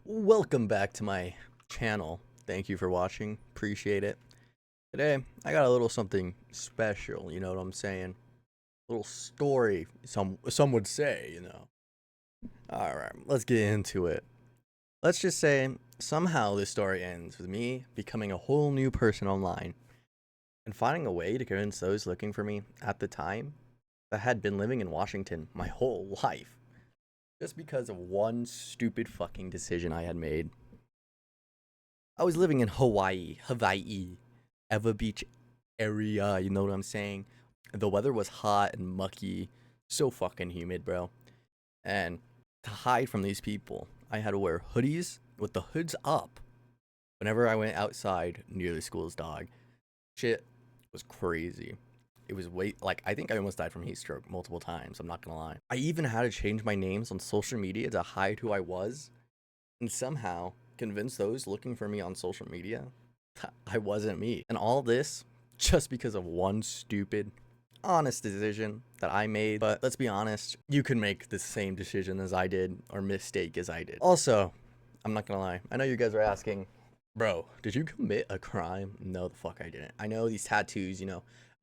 Welcome back to my channel. Thank you for watching. Appreciate it. Today, I got a little something special, you know what I'm saying? A little story, some would say. All right, let's get into it. Let's just say somehow this story ends with me becoming a whole new person online and finding a way to convince those looking for me at the time that had been living in Washington my whole life just because of one stupid fucking decision I had made. I was living in Hawaii, Eva Beach area, you know what I'm saying? The weather was hot and mucky, so fucking humid, bro. And to hide from these people, I had to wear hoodies with the hoods up whenever I went outside near the school's dog. Shit was crazy. It was I think I almost died from heat stroke multiple times, I'm not gonna lie. I even had to change my names on social media to hide who I was and somehow convince those looking for me on social media that I wasn't me. And all this just because of one stupid, honest decision that I made. But let's be honest, you can make the same decision as I did or mistake as I did. Also, I'm not gonna lie, I know you guys are asking, bro, did you commit a crime? No, the fuck I didn't. I know these tattoos,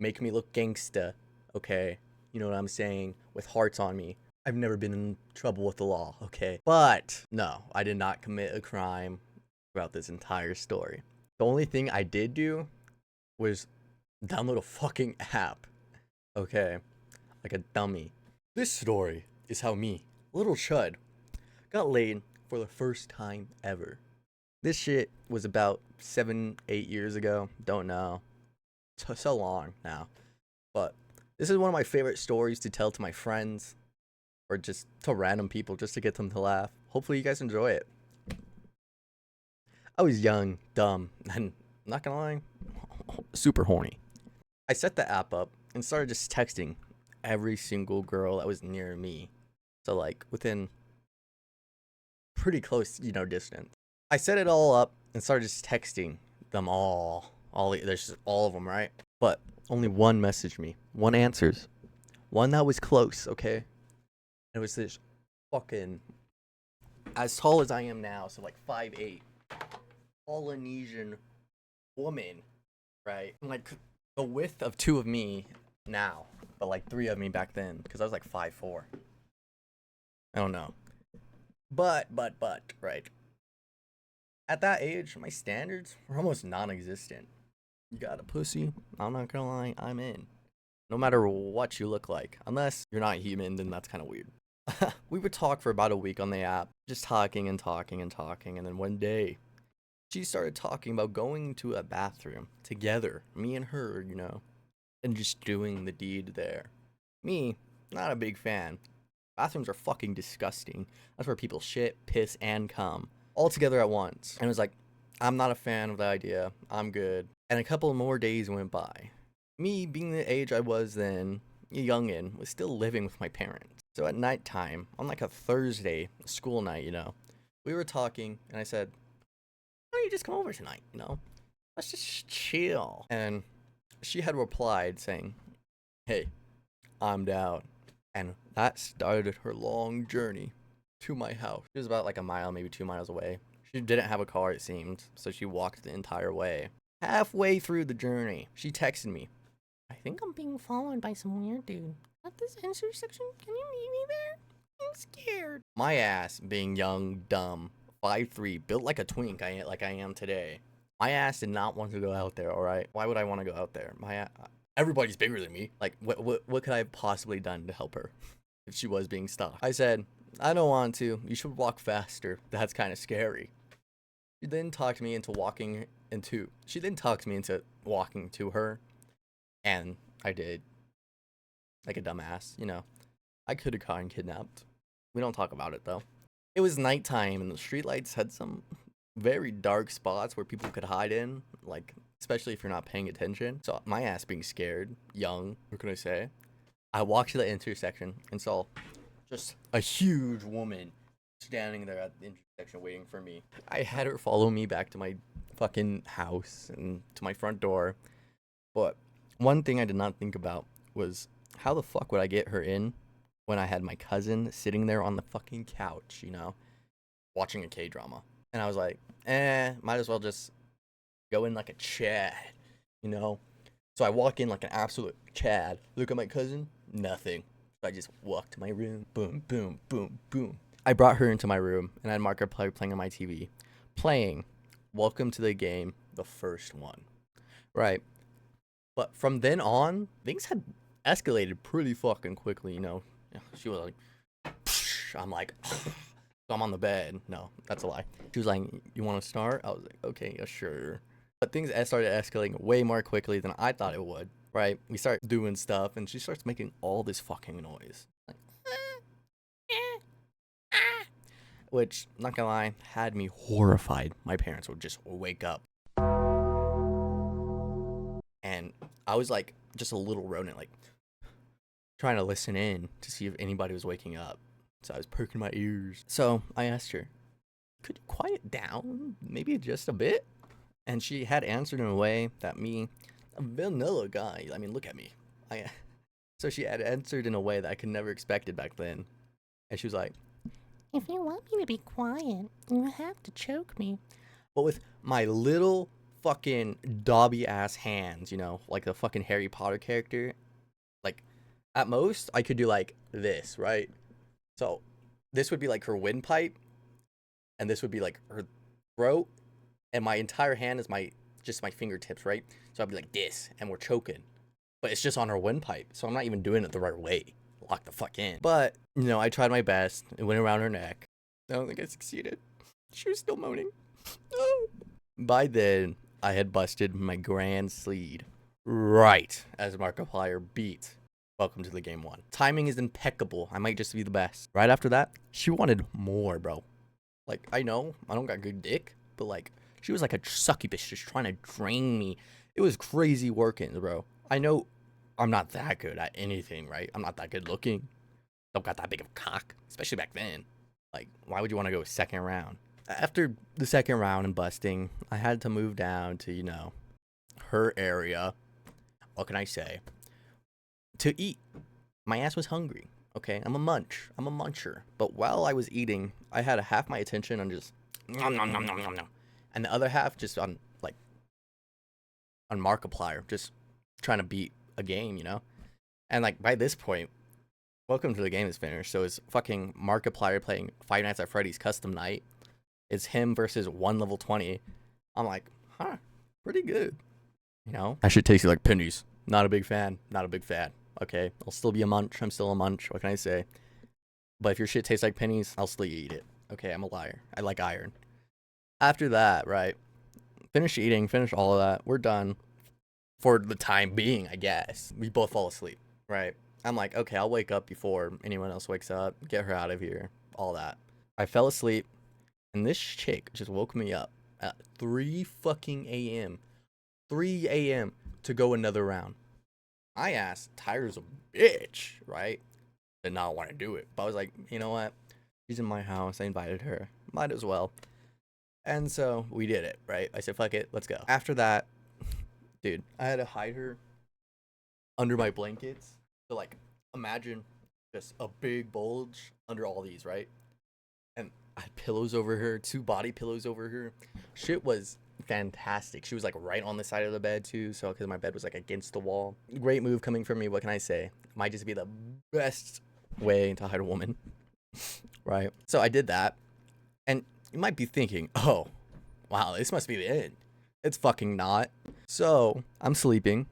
make me look gangsta, okay? You know what I'm saying? With hearts on me. I've never been in trouble with the law, okay? But no, I did not commit a crime throughout this entire story. The only thing I did do was download a fucking app, okay? Like a dummy. This story is how me, little Chud, got laid for the first time ever. This shit was about 7, 8 years ago. Don't know. So long now. But this is one of my favorite stories to tell to my friends or just to random people just to get them to laugh. Hopefully you guys enjoy it. I was young, dumb, and not gonna lie, super horny. I set the app up and started just texting every single girl that was near me. So like within pretty close, distance. I set it all up and started just texting them all. There's just all of them, right? But only one messaged me. One answers. One that was close, okay? It was this fucking as tall as I am now, so like 5'8", Polynesian woman, right? Like the width of two of me now, but like three of me back then, because I was like 5'4". I don't know. But, right. At that age, my standards were almost non-existent. You got a pussy? I'm not gonna lie, I'm in. No matter what you look like. Unless you're not human, then that's kind of weird. We would talk for about a week on the app, just talking and talking and talking, and then one day, she started talking about going to a bathroom together, me and her, and just doing the deed there. Me, not a big fan. Bathrooms are fucking disgusting. That's where people shit, piss, and cum all together at once. And it was like, I'm not a fan of the idea. I'm good. And a couple more days went by. Me, being the age I was then, a youngin', was still living with my parents. So at nighttime, on like a Thursday, school night, we were talking, and I said, why don't you just come over tonight, Let's just chill. And she had replied saying, hey, I'm down. And that started her long journey to my house. She was about like a mile, maybe 2 miles away. She didn't have a car, it seemed, so she walked the entire way. Halfway through the journey, she texted me, I think I'm being followed by some weird dude. At this intersection, can you meet me there? I'm scared. My ass, being young, dumb, 5'3", built like a twink, like I am today. My ass did not want to go out there, alright? Why would I want to go out there? Everybody's bigger than me. Like, what could I have possibly done to help her if she was being stalked? I said, I don't want to. You should walk faster. That's kind of scary. She then talked me into walking to her, and I did. Like a dumbass, I could have gotten kidnapped. We don't talk about it, though. It was nighttime, and the streetlights had some very dark spots where people could hide in, like, especially if you're not paying attention. So my ass being scared, young, what can I say? I walked to the intersection and saw just a huge woman standing there at the intersection waiting for me. I had her follow me back to my fucking house and to my front door. But one thing I did not think about was how the fuck would I get her in when I had my cousin sitting there on the fucking couch, watching a K-drama. And I was like, might as well just go in like a Chad, you know? So I walk in like an absolute Chad. Look at my cousin, nothing. So I just walked to my room, boom, boom, boom, boom. I brought her into my room, and I had Markiplier playing on my TV. Playing Welcome to the Game, the first one. Right. But from then on, things had escalated pretty fucking quickly, you know? She was like, I'm like, so I'm on the bed. No, that's a lie. She was like, you want to start? I was like, okay, yeah, sure. But things started escalating way more quickly than I thought it would, right? We start doing stuff, and she starts making all this fucking noise. Like, which, not gonna lie, had me horrified. My parents would just wake up. And I was like, just a little rodent, like, trying to listen in to see if anybody was waking up. So I was perking my ears. So I asked her, could you quiet down? Maybe just a bit? And she had answered in a way that me, a vanilla guy, I mean, look at me. So she had answered in a way that I could never expected back then. And she was like, if you want me to be quiet, you have to choke me. But with my little fucking Dobby ass hands, you know, like the fucking Harry Potter character, like at most I could do like this, right? So this would be like her windpipe, and this would be like her throat, and my entire hand is my fingertips, right? So I'd be like this, and we're choking, but it's just on her windpipe, so I'm not even doing it the right way. Lock the fuck in. But you know, I tried my best. It went around her neck. I don't think I succeeded. She was still moaning. By then, I had busted my grand sleeve right as Markiplier beat Welcome to the Game 1. Timing is impeccable. I might just be the best. Right after that, she wanted more, bro. Like, I know I don't got good dick, but like, she was like a succubus just trying to drain me. It was crazy working, bro. I know I'm not that good at anything, right? I'm not that good looking. Don't got that big of a cock, especially back then. Like, why would you want to go second round? After the second round and busting, I had to move down to, you know, her area. What can I say? To eat. My ass was hungry. Okay, I'm a muncher. But while I was eating, I had half my attention on just nom nom nom nom nom nom, and the other half just on like on Markiplier, just trying to beat a game, you know. And like by this point, Welcome to the Game is finished, so it's fucking Markiplier playing Five Nights at Freddy's Custom Night. It's him versus one level 20. I'm like, huh, pretty good. You know? That shit tastes like pennies. Not a big fan. Not a big fan. Okay? I'll still be a munch. I'm still a munch. What can I say? But if your shit tastes like pennies, I'll still eat it. Okay, I'm a liar. I like iron. After that, right? Finish eating, finish all of that. We're done. For the time being, I guess. We both fall asleep, right? I'm like, okay, I'll wake up before anyone else wakes up. Get her out of here. All that. I fell asleep. And this chick just woke me up at 3 fucking a.m. 3 a.m. to go another round. I asked, Tyra's a bitch, right? Did not want to do it. But I was like, you know what? She's in my house. I invited her. Might as well. And so we did it, right? I said, fuck it. Let's go. After that, dude, I had to hide her under my blankets. So, like, imagine just a big bulge under all these, right? And I had pillows over her, 2 body pillows over her. Shit was fantastic. She was like right on the side of the bed too, so because my bed was like against the wall. Great move coming from me. What can I say? Might just be the best way to hide a woman. Right? So I did that. And you might be thinking, oh, wow, this must be the end. It's fucking not. So I'm sleeping.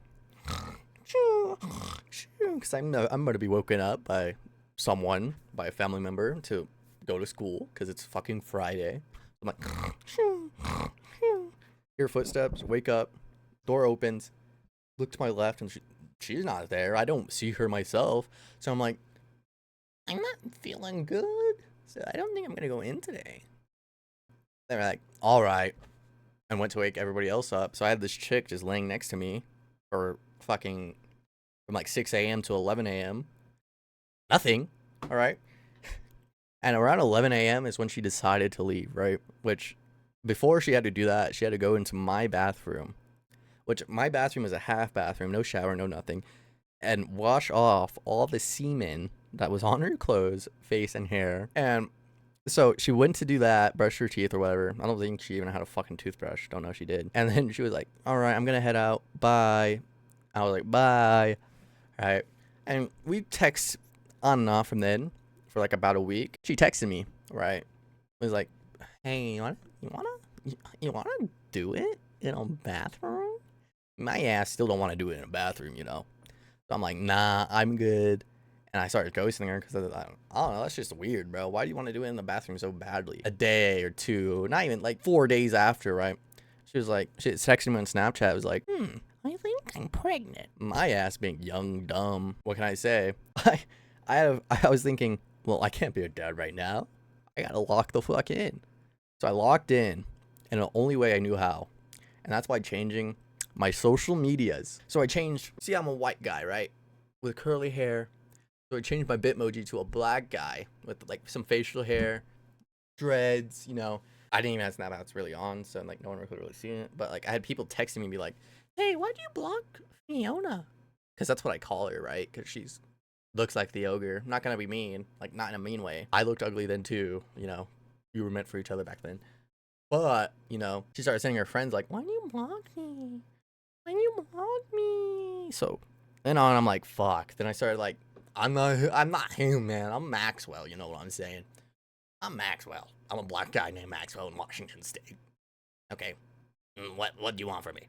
Because I'm going to be woken up by someone, by a family member to go to school because it's fucking Friday. I'm like, hear footsteps, wake up, door opens, look to my left, and she's not there. I don't see her myself. So I'm like, I'm not feeling good, so I don't think I'm gonna go in today. They're like, all right, and went to wake everybody else up. So I had this chick just laying next to me for fucking from like 6 a.m. to 11 a.m. Nothing. All right. And around 11 a.m. is when she decided to leave, right? Which, before she had to do that, she had to go into my bathroom, which my bathroom is a half bathroom, no shower, no nothing, and wash off all the semen that was on her clothes, face, and hair. And So she went to do that, brush her teeth or whatever. I don't think she even had a fucking toothbrush. Don't know if she did. And then she was like, all right, I'm going to head out. Bye. I was like, bye. All right. And we text on and off from then for like about a week. She texted me, right? It was like, hey, you wanna do it in a bathroom? My ass still don't want to do it in a bathroom, you know? So I'm like, nah, I'm good. And I started ghosting her because I don't know, that's just weird, bro. Why do you want to do it in the bathroom so badly? A day or two, not even like 4 days after, right? She was like, she texted me on Snapchat. It was like, I think I'm pregnant. My ass being young, dumb. What can I say? I was thinking, well, I can't be a dad right now. I gotta lock the fuck in. So I locked in, and the only way I knew how, and that's by changing my social medias. So I changed. See, I'm a white guy, right, with curly hair. So I changed my Bitmoji to a black guy with like some facial hair, dreads. You know, I didn't even have Snapchat really on, so like no one could really see it. But like I had people texting me and be like, "Hey, why do you block Fiona?" Because that's what I call her, right? Because she's looks like the ogre. I'm not gonna be mean, like not in a mean way. I looked ugly then too. You know, we were meant for each other back then. But you know, she started sending her friends like, "Why do you block me? Why do you block me?" So then on, I'm like, "Fuck." Then I started like, I'm not him, man. I'm Maxwell. You know what I'm saying? I'm Maxwell. I'm a black guy named Maxwell in Washington State. Okay. What do you want from me?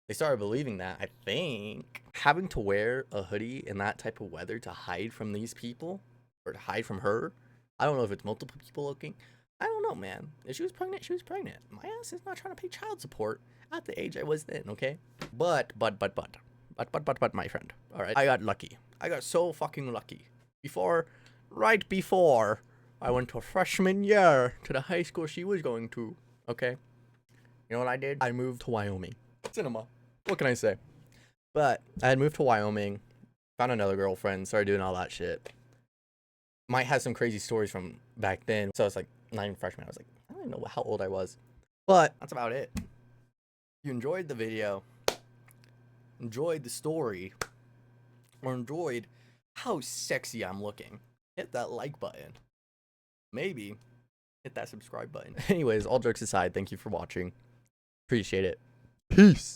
They started believing that. I think having to wear a hoodie in that type of weather to hide from these people or to hide from her. I don't know if it's multiple people looking. I don't know, man. If she was pregnant, she was pregnant. My ass is not trying to pay child support at the age I was then, okay? But, my friend. All right. I got lucky. I got so fucking lucky. Right before I went to freshman year to the high school she was going to, okay? You know what I did? I moved to Wyoming. Cinema. What can I say? But I had moved to Wyoming, found another girlfriend, started doing all that shit. Might have some crazy stories from back then. So I was like, not even freshman. I was like, I don't even know how old I was. But that's about it. If you enjoyed the video, enjoyed the story, or enjoyed how sexy I'm looking, hit that like button. Maybe hit that subscribe button. Anyways, all jokes aside, thank you for watching. Appreciate it. Peace.